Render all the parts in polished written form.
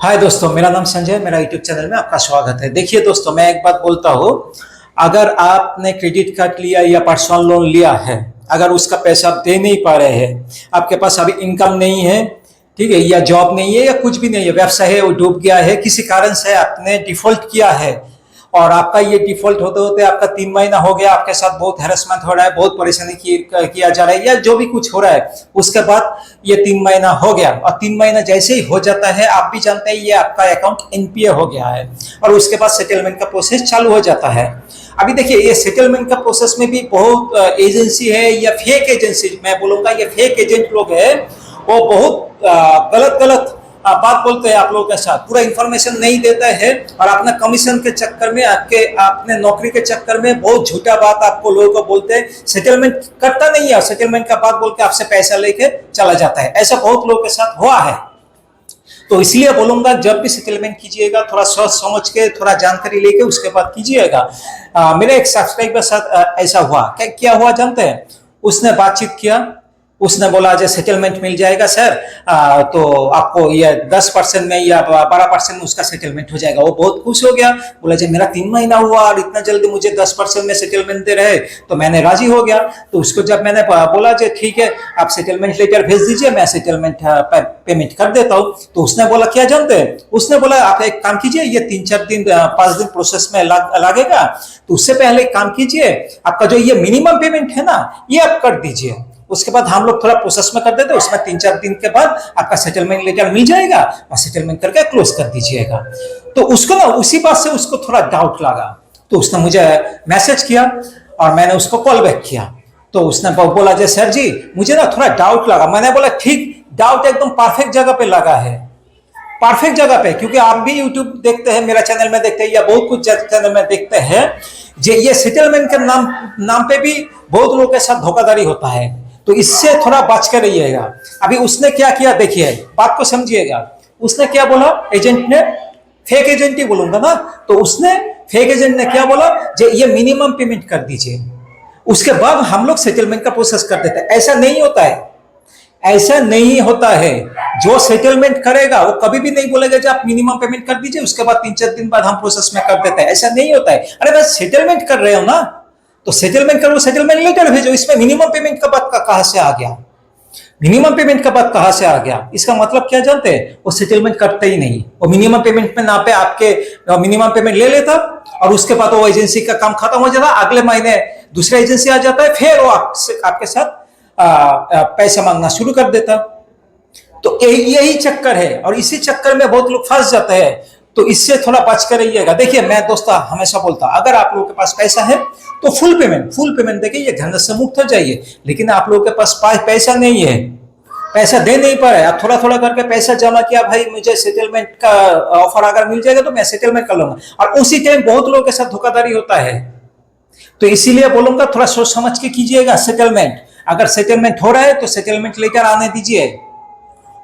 हाय दोस्तों, मेरा नाम संजय, मेरा यूट्यूब चैनल में आपका स्वागत है। देखिए दोस्तों, मैं एक बात बोलता हूँ। अगर आपने क्रेडिट कार्ड लिया या पर्सनल लोन लिया है, अगर उसका पैसा आप दे नहीं पा रहे हैं, आपके पास अभी इनकम नहीं है, ठीक है, या जॉब नहीं है या कुछ भी नहीं है, व्यवसाय है वो डूब गया है, किसी कारण से आपने डिफॉल्ट किया है और आपका ये डिफॉल्ट होते होते आपका 3 महीना हो गया, आपके साथ बहुत हैरेसमेंट हो रहा है, बहुत परेशानी किया जा रहा है या जो भी कुछ हो रहा है, उसके बाद ये 3 महीना हो गया और 3 महीना जैसे ही हो जाता है, आप भी जानते हैं ये आपका अकाउंट एनपीए हो गया है और उसके बाद सेटलमेंट का प्रोसेस चालू हो जाता है। अभी देखिए, ये सेटलमेंट का प्रोसेस में भी बहुत एजेंसी है या फेक एजेंसी, मैं बोलूंगा ये फेक एजेंट लोग है, वो बहुत गलत गलत बात बोलते हैं आप लोगों के साथ, पूरा इंफॉर्मेशन नहीं देता है और अपना कमीशन के चक्कर में आपने नौकरी के चक्कर में बहुत झूठा बात आपको लोगों को बोलते हैं, सेटलमेंट करता नहीं है, सेटलमेंट का बात बोल के आपसे पैसा लेके चला जाता है। ऐसा बहुत लोगों के साथ हुआ है। तो इसलिए बोलूंगा, जब भी सेटलमेंट कीजिएगा थोड़ा सोच समझ के, थोड़ा जानकारी लेके उसके बाद कीजिएगा। मेरे एक सब्सक्राइबर के साथ ऐसा हुआ। क्या हुआ जानते हैं? उसने बातचीत किया, उसने बोला जो सेटलमेंट मिल जाएगा सर, तो आपको ये 10% में या 12% में उसका सेटलमेंट हो जाएगा। वो बहुत खुश हो गया, बोला जी मेरा 3 महीना हुआ और इतना जल्दी मुझे 10% में सेटलमेंट दे रहे, तो मैंने राजी हो गया। तो उसको जब मैंने बोला जी ठीक है, आप सेटलमेंट लेटर भेज दीजिए, मैं सेटलमेंट पेमेंट कर देता हूँ, तो उसने बोला क्या जानते हैं? उसने बोला आप एक काम कीजिए, ये 3-4 दिन 5 दिन प्रोसेस में लगेगा, तो उससे पहले एक काम कीजिए, आपका जो ये मिनिमम पेमेंट है ना, ये आप कर दीजिए, उसके बाद हम लोग थोड़ा प्रोसेस में कर देते हैं, उसमें 3-4 दिन के बाद आपका सेटलमेंट लेटर मिल जाएगा और सेटलमेंट करके क्लोज कर दीजिएगा। तो उसको ना उसी बात से उसको थोड़ा डाउट लगा, तो उसने मुझे मैसेज किया और मैंने उसको कॉल बैक किया। तो उसने बोला जे सर जी मुझे ना थोड़ा डाउट लगा। मैंने बोला ठीक, डाउट एकदम परफेक्ट जगह पे लगा है, परफेक्ट जगह पे, क्योंकि आप भी यूट्यूब देखते हैं, मेरा चैनल में देखते हैं या बहुत कुछ चैनल में देखते हैं, ये सेटलमेंट के नाम पे भी बहुत लोगों के साथ धोखाधड़ी होता है, तो इससे थोड़ा बच कर रहिएगा। अभी उसने क्या किया देखिए, बात को समझिएगा। उसने क्या बोला, एजेंट ने, फेक एजेंट ही बोलूंगा ना, तो उसने फेक एजेंट ने क्या बोला, जे ये मिनिमम पेमेंट कर दीजिए, उसके बाद हम लोग सेटलमेंट का प्रोसेस कर देते हैं। ऐसा नहीं होता है, ऐसा नहीं होता है। जो सेटलमेंट करेगा वो कभी भी नहीं बोलेगा कि आप मिनिमम पेमेंट कर दीजिए, उसके बाद 3-4 दिन बाद हम प्रोसेस में कर देते हैं, ऐसा नहीं होता है। अरे भाई सेटलमेंट कर रहे हो ना, तो सेटलमेंट करो, सेटलमेंट लेटर भेजो। इसमें मिनिमम पेमेंट का बात कहां से आ गया? मिनिमम पेमेंट का बात कहां से आ गया? इसका मतलब क्या जानते हैं? वो सेटलमेंट करते ही नहीं, वो मिनिमम पेमेंट में ना पे आपके मिनिमम पेमेंट ले लेता और उसके बाद वो एजेंसी का काम खत्म हो जाता, अगले महीने दूसरा एजेंसी आ जाता है, फिर वो आपके साथ पैसा मांगना शुरू कर देता। तो यही चक्कर है और इसी चक्कर में बहुत लोग फंस जाते हैं। तो इससे थोड़ा बच कर रहिएगा। देखिए, मैं दोस्तों हमेशा बोलता हूं, अगर आप लोगों के पास पैसा है तो फुल पेमेंट देखिए, ये झंझट से मुक्त हो जाइए। लेकिन आप लोगों के पास पैसा नहीं है, पैसा दे नहीं पा रहे, आप थोड़ा थोड़ा करके पैसा जमा किया, भाई मुझे सेटलमेंट का ऑफर अगर मिल जाएगा तो मैं सेटलमेंट कर लूंगा, और उसी टाइम बहुत लोगों के साथ धोखाधड़ी होता है। तो इसीलिए बोलूंगा थोड़ा सोच समझ के कीजिएगा सेटलमेंट। अगर सेटलमेंट हो रहा है तो सेटलमेंट लेकर आने दीजिए,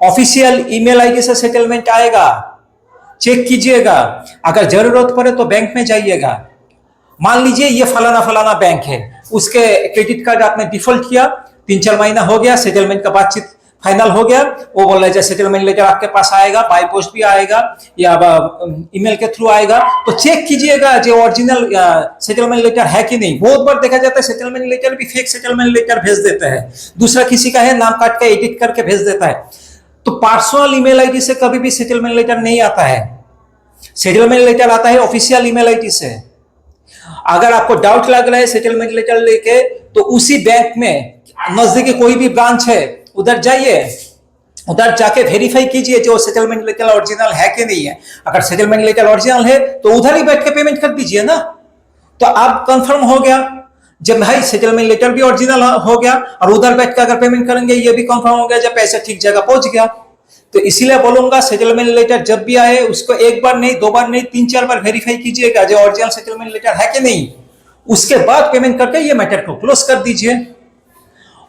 ऑफिशियल ईमेल आईडी से सेटलमेंट आएगा, चेक कीजिएगा। अगर जरूरत पड़े तो बैंक में जाइएगा। मान लीजिए ये फलाना फलाना बैंक है, उसके क्रेडिट कार्ड आपने डिफॉल्ट किया, 3-4 महीना हो गया, सेटलमेंट का बातचीत फाइनल हो गया, वो बोल रहा है सेटलमेंट लेटर आपके पास आएगा, बाय पोस्ट भी आएगा या ईमेल के थ्रू आएगा, तो चेक कीजिएगा जो ओरिजिनल सेटलमेंट लेटर है कि नहीं। बहुत बार देखा जाता है सेटलमेंट लेटर भी फेक सेटलमेंट लेटर भेज देता है, दूसरा किसी का है, नाम काट के एडिट करके भेज देता है। तो पर्सनल ईमेल आईडी से कभी भी सेटलमेंट लेटर नहीं आता है, सेटलमेंट लेटर आता है ऑफिशियल ईमेल आईडी से। अगर आपको डाउट लग रहा है सेटलमेंट लेटर लेके, तो उसी बैंक में नजदीकी कोई भी ब्रांच है, उधर जाइए, उधर जाके वेरीफाई कीजिए जो सेटलमेंट लेटर ओरिजिनल है कि नहीं है। अगर सेटलमेंट लेटर ओरिजिनल है तो उधर ही बैठ के पेमेंट कर दीजिए ना, तो आप कंफर्म हो गया। जब भाई सेटलमेंट लेटर भी ओरिजिनल हो गया और उधर बैठ के अगर पेमेंट करेंगे, ये भी कंफर्म हो गया जब पैसा ठीक जगह पहुंच गया। तो इसीलिए बोलूंगा सेटलमेंट लेटर जब भी आए उसको एक बार नहीं, 2 बार नहीं, 3-4 बार वेरीफाई कीजिएगा जो ओरिजिनल सेटलमेंट लेटर है कि नहीं, उसके बाद पेमेंट करके ये मैटर को क्लोज कर दीजिए।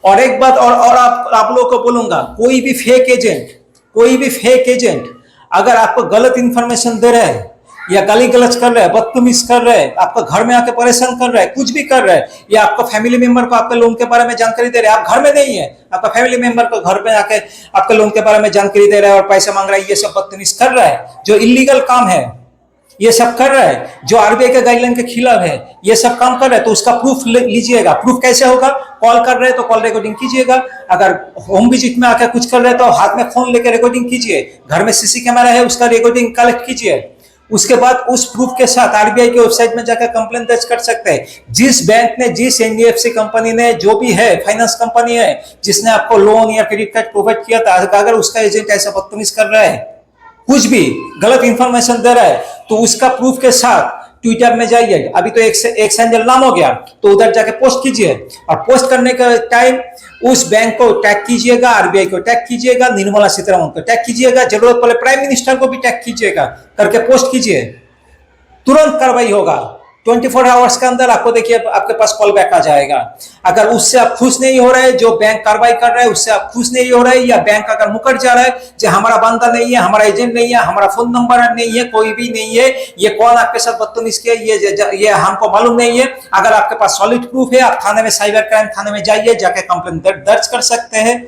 और एक बात और आप लोगों को बोलूंगा, कोई भी फेक एजेंट अगर आपको गलत इंफॉर्मेशन दे रहा है या गाली गलौज कर रहा है, बदतमीज कर रहा है, आपका घर में आके परेशान कर रहा है, कुछ भी कर रहा है, या आपका फैमिली मेंबर को आपके लोन के बारे में जानकारी दे रहा है, आप घर में नहीं है, आपका फैमिली मेंबर को घर में आके आपके लोन के बारे में जानकारी दे रहा है और पैसा मांग रहा है, ये सब बदतमीज कर रहा है, जो इलीगल काम है ये सब कर रहा है, जो आरबीआई के गाइडलाइन के खिलाफ है, ये सब काम कर रहा है, तो उसका प्रूफ लीजिएगा। प्रूफ कैसे होगा? कॉल कर रहे हैं तो कॉल रिकॉर्डिंग कीजिएगा, अगर होम विजिट में आकर कुछ कर रहे हैं तो हाथ में फोन लेकर रिकॉर्डिंग कीजिए, घर में सीसी कैमरा है उसका रिकॉर्डिंग कलेक्ट कीजिए। उसके बाद उस प्रूफ के साथ आरबीआई की वेबसाइट में जाकर कंप्लेंट दर्ज कर सकते हैं। जिस बैंक ने, जिस एनबीएफसी कंपनी ने, जो भी है फाइनेंस कंपनी है जिसने आपको लोन या क्रेडिट कार्ड प्रोवाइड किया था, अगर उसका एजेंट ऐसा बदतमीज कर रहा है, कुछ भी गलत इंफॉर्मेशन दे रहा है, तो उसका प्रूफ के साथ ट्विटर में जाइए, अभी तो एक सैंडल नाम हो गया, तो उधर जाके पोस्ट कीजिए, और पोस्ट करने का टाइम उस बैंक को टैग कीजिएगा, आरबीआई को टैग कीजिएगा, निर्मला सीतारमण को टैग कीजिएगा, जरूरत पड़े प्राइम मिनिस्टर को भी टैग कीजिएगा, करके पोस्ट कीजिए, तुरंत कार्रवाई होगा। 24 आवर्स के अंदर आपको देखिए आपके पास कॉल बैक आ जाएगा। अगर उससे आप खुश नहीं हो रहे, जो बैंक कार्रवाई कर रहा है उससे आप खुश नहीं हो रहे, या बैंक अगर मुकर जा रहा है जो हमारा बंदा नहीं है, हमारा एजेंट नहीं है, हमारा फोन नंबर नहीं है, कोई भी नहीं है, ये कौन आपके साथ बदतमीज किया ये हमको मालूम नहीं है, अगर आपके पास सॉलिड प्रूफ है, आप थाने में, साइबर क्राइम थाने में जाइए, जाके कंप्लेंट दर्ज कर सकते हैं,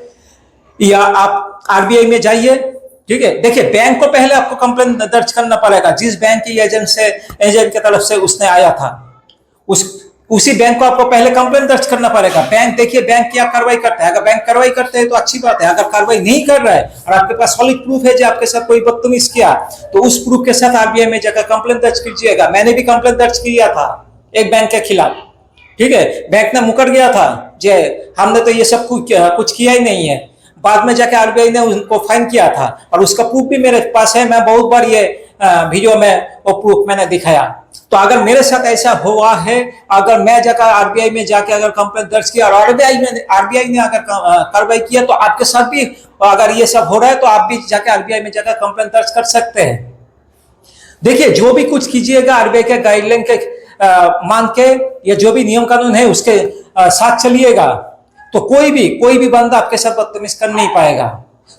या आप आरबीआई में जाइए। ठीक है, देखिए बैंक को पहले आपको कंप्लेंट दर्ज करना पड़ेगा, जिस बैंक की एजेंट की तरफ से उसने आया था, उसी बैंक को आपको पहले कंप्लेंट दर्ज करना पड़ेगा। बैंक, देखिए बैंक क्या कार्रवाई करता है, अगर बैंक कार्रवाई करते हैं तो अच्छी बात है, अगर कार्रवाई नहीं कर रहा है और आपके पास सॉलिड प्रूफ है जो आपके साथ कोई बदतमीज किया, तो उस प्रूफ के साथ आरबीआई में जाकर कंप्लेंट दर्ज कीजिएगा। मैंने भी कंप्लेंट दर्ज किया था एक बैंक के खिलाफ। ठीक है, बैंक ने मुकर गया था, जे हमने तो ये सब कुछ किया ही नहीं है, बाद में जाके आरबीआई ने उनको फाइन किया था, और उसका प्रूफ भी मेरे पास है, मैं बहुत बार ये वीडियो में वो प्रूफ मैंने दिखाया। तो अगर मेरे साथ ऐसा हुआ है, अगर मैं जाकर आरबीआई में जाके अगर कंप्लेंट दर्ज किया और आरबीआई ने अगर कार्रवाई किया, तो आपके साथ भी अगर ये सब हो रहा है तो आप भी जाके आरबीआई में जाकर कंप्लेंट दर्ज कर सकते हैं। देखिए जो भी कुछ कीजिएगा आरबीआई के गाइडलाइन के मान के, या जो भी नियम कानून है उसके साथ चलिएगा, तो कोई भी बंदा आपके साथ बदतमीज कर नहीं पाएगा।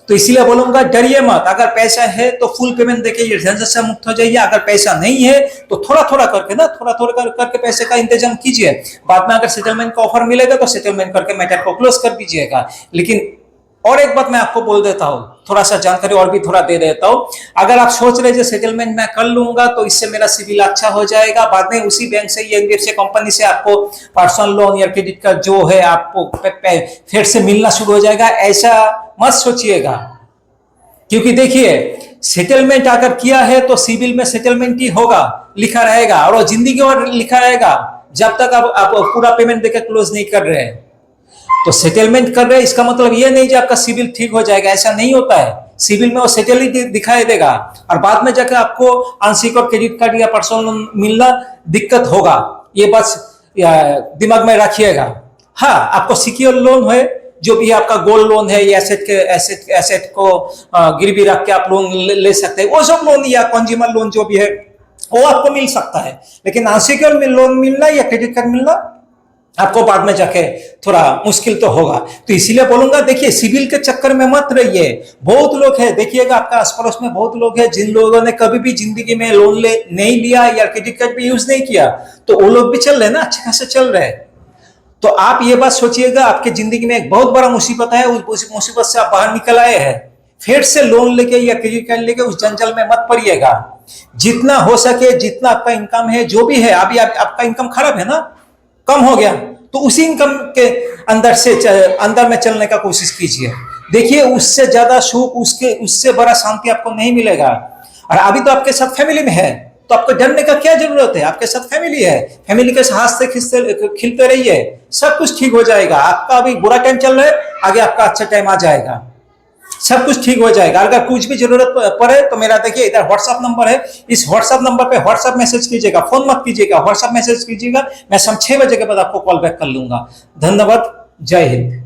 तो इसीलिए बोलूंगा डरिए मत, अगर पैसा है तो फुल पेमेंट देके ये झंझट से मुक्त हो जाइए, अगर पैसा नहीं है तो थोड़ा थोड़ा करके पैसे का इंतजाम कीजिए, बाद में अगर सेटलमेंट का ऑफर मिलेगा तो सेटलमेंट करके मैटर को क्लोज कर दीजिएगा। लेकिन और एक बात मैं आपको बोल देता हूँ, थोड़ा सा जानकारी और भी थोड़ा दे देता हूँ, अगर आप सोच रहे सेटलमेंट मैं कर लूंगा तो इससे मेरा सिविल अच्छा हो जाएगा, बाद में उसी बैंक से, एनबीएफसी कंपनी से आपको पर्सनल लोन या क्रेडिट कार्ड जो है आपको फिर से मिलना शुरू हो जाएगा, ऐसा मत सोचिएगा। क्योंकि देखिए सेटलमेंट अगर किया है तो सिविल में सेटलमेंट ही होगा, लिखा रहेगा, और वो जिंदगी भर लिखा रहेगा, जब तक आप पूरा पेमेंट देकर क्लोज नहीं कर रहे हैं। तो सेटलमेंट कर रहे हैं इसका मतलब ये नहीं कि आपका सिविल ठीक हो जाएगा, ऐसा नहीं होता है। सिविल में वो सेटल ही दिखाई देगा, और बाद में जाकर आपको अनसिक्योर्ड क्रेडिट कार्ड या पर्सनल लोन मिलना दिक्कत होगा, ये बस दिमाग में रखिएगा। हाँ, आपको सिक्योर लोन है, जो भी आपका गोल्ड लोन है या एसेट को गिरवी रख के आप लोन ले सकते हैं, वो सब लोन या कंज्यूमर लोन जो भी है वो आपको मिल सकता है। लेकिन अनसिक्योर लोन मिलना या क्रेडिट कार्ड मिलना आपको बाद में जाके थोड़ा मुश्किल तो होगा। तो इसीलिए बोलूंगा, देखिए सिविल के चक्कर में मत रहिए। बहुत लोग हैं, देखिएगा आपका आस पड़ोस में बहुत लोग हैं जिन लोगों ने कभी भी जिंदगी में लोन नहीं लिया या क्रेडिट कार्ड भी यूज नहीं किया, तो वो लोग भी चल रहे ना, अच्छे खासे चल रहे। तो आप ये बात सोचिएगा, आपकी जिंदगी में एक बहुत बड़ा मुसीबत है, उस मुसीबत से आप बाहर निकल आए हैं, फिर से लोन लेके या क्रेडिट कार्ड लेके उस जंजाल में मत पड़िएगा। जितना हो सके, जितना आपका इनकम है, जो भी है, अभी आपका इनकम खराब है ना, कम हो गया, तो उसी इनकम के अंदर में चलने का कोशिश कीजिए। देखिए उससे ज्यादा सुख, उससे बड़ा शांति आपको नहीं मिलेगा। और अभी तो आपके साथ फैमिली में है, तो आपको डरने का क्या जरूरत है, आपके साथ फैमिली है, फैमिली के हाथ से खिलते रहिए, सब कुछ ठीक हो जाएगा। आपका अभी बुरा टाइम चल रहा है, आगे आपका अच्छा टाइम आ जाएगा, सब कुछ ठीक हो जाएगा। अगर कुछ भी जरूरत पड़े तो मेरा देखिए इधर व्हाट्सएप नंबर है, इस व्हाट्सएप नंबर पे व्हाट्सएप मैसेज कीजिएगा, फोन मत कीजिएगा, व्हाट्सएप मैसेज कीजिएगा, मैं शाम 6 बजे के बाद आपको कॉल बैक कर लूंगा। धन्यवाद, जय हिंद।